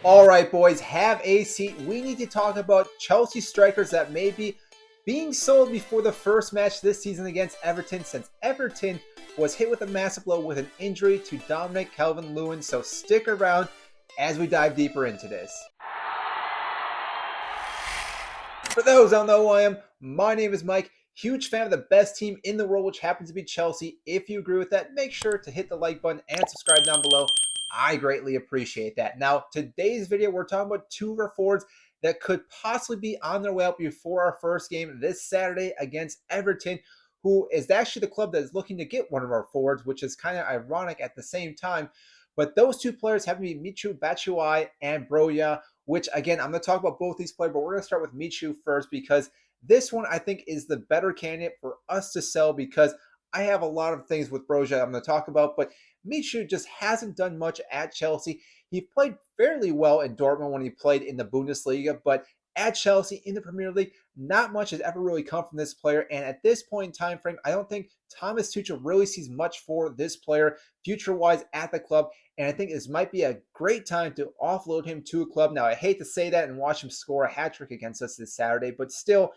All right, boys, have a seat. We need to talk about Chelsea strikers that may be being sold before the first match this season against Everton, since Everton was hit with a massive blow with an injury to Dominic Calvin Lewin. So stick around as we dive deeper into this. For those who don't know who I am, my name is Mike. Huge fan of the best team in the world, which happens to be Chelsea. If you agree with that, make sure to hit the like button and subscribe down below. I greatly appreciate that. Now, today's video, we're talking about two of our forwards that could possibly be on their way out before our first game this Saturday against Everton, who is actually the club that is looking to get one of our forwards, which is kind of ironic at the same time. But those two players happen to be Michy, Batshuayi, and Broja, which, again, I'm going to talk about both these players, but we're going to start with Michy first because this one, I think, is the better candidate for us to sell because I have a lot of things with Broja I'm going to talk about, but Michy just hasn't done much at Chelsea. He played fairly well in Dortmund when he played in the Bundesliga, but at Chelsea in the Premier League, not much has ever really come from this player. And at this point in time frame, I don't think Thomas Tuchel really sees much for this player future-wise at the club. And I think this might be a great time to offload him to a club. Now, I hate to say that and watch him score a hat trick against us this Saturday, but still,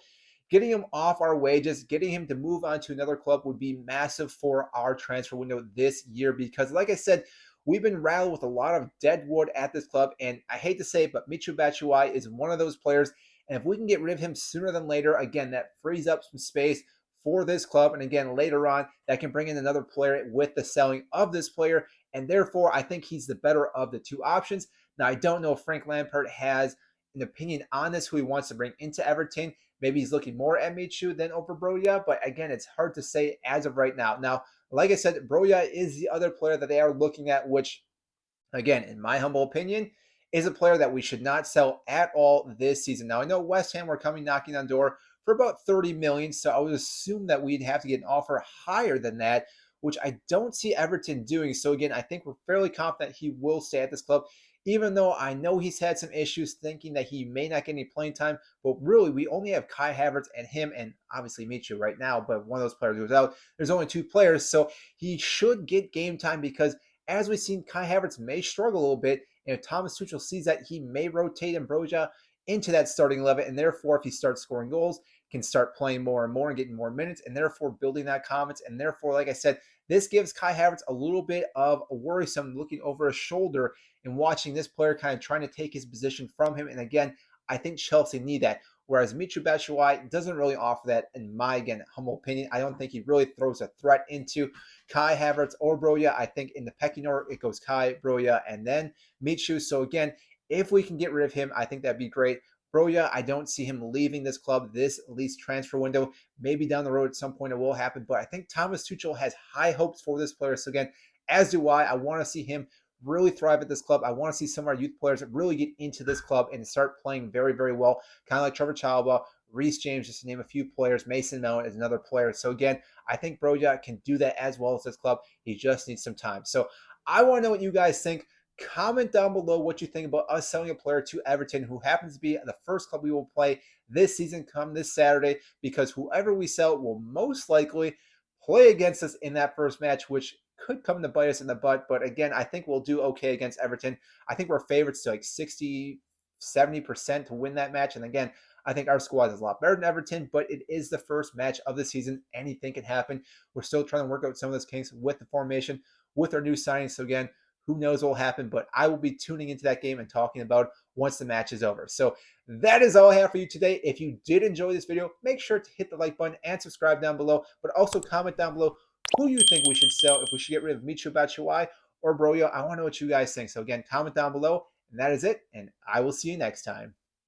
getting him off our wages, getting him to move on to another club would be massive for our transfer window this year because, like I said, we've been rattled with a lot of dead wood at this club, and I hate to say it, but Michy Batshuayi is one of those players, and if we can get rid of him sooner than later, again, that frees up some space for this club, and again, later on, that can bring in another player with the selling of this player, and therefore, I think he's the better of the two options. Now, I don't know if Frank Lampard has an opinion on this, who he wants to bring into Everton. Maybe he's looking more at Michy than over Broja, but again, it's hard to say as of right now. Now, like I said, Broja is the other player that they are looking at, which, again, in my humble opinion, is a player that we should not sell at all this season. Now, I know West Ham were coming knocking on door for about 30 million, so I would assume that we'd have to get an offer higher than that, which I don't see Everton doing. So again, I think we're fairly confident he will stay at this club, even though I know he's had some issues thinking that he may not get any playing time. But really, we only have Kai Havertz and him and obviously Michy right now, but one of those players goes out. There's only two players, so he should get game time because as we've seen, Kai Havertz may struggle a little bit, and if Thomas Tuchel sees that, he may rotate Broja into that starting 11, and therefore, if he starts scoring goals, can start playing more and more and getting more minutes, and therefore building that confidence. And therefore, like I said, this gives Kai Havertz a little bit of a worrisome looking over his shoulder and watching this player kind of trying to take his position from him. And again, I think Chelsea need that. Whereas Michy Batshuayi doesn't really offer that, in my, again, humble opinion. I don't think he really throws a threat into Kai Havertz or Broja. I think in the pecking order, it goes Kai, Broja, and then Michy. So again, if we can get rid of him, I think that'd be great. Broja, I don't see him leaving this club this at least transfer window. Maybe down the road at some point it will happen, but I think Thomas Tuchel has high hopes for this player. So again, as do I. I want to see him really thrive at this club. I want to see some of our youth players really get into this club and start playing very, very well, kind of like Trevor Chalobah, Reece James, just to name a few players. Mason Mount is another player. So again, I think Broja can do that as well as this club. He just needs some time. So I want to know what you guys think. Comment down below what you think about us selling a player to Everton, who happens to be the first club we will play this season come this Saturday, because whoever we sell will most likely play against us in that first match, which could come to bite us in the butt. But again, I think we'll do okay against Everton. I think we're favorites to like 60, 70% to win that match. And again, I think our squad is a lot better than Everton, but it is the first match of the season. Anything can happen. We're still trying to work out some of those kinks with the formation, with our new signings. So again, who knows what will happen, but I will be tuning into that game and talking about it once the match is over. So that is all I have for you today. If you did enjoy this video, make sure to hit the like button and subscribe down below, but also comment down below who you think we should sell, if we should get rid of Michy Batshuayi or Broja. I want to know what you guys think. So again, comment down below, and that is it, and I will see you next time.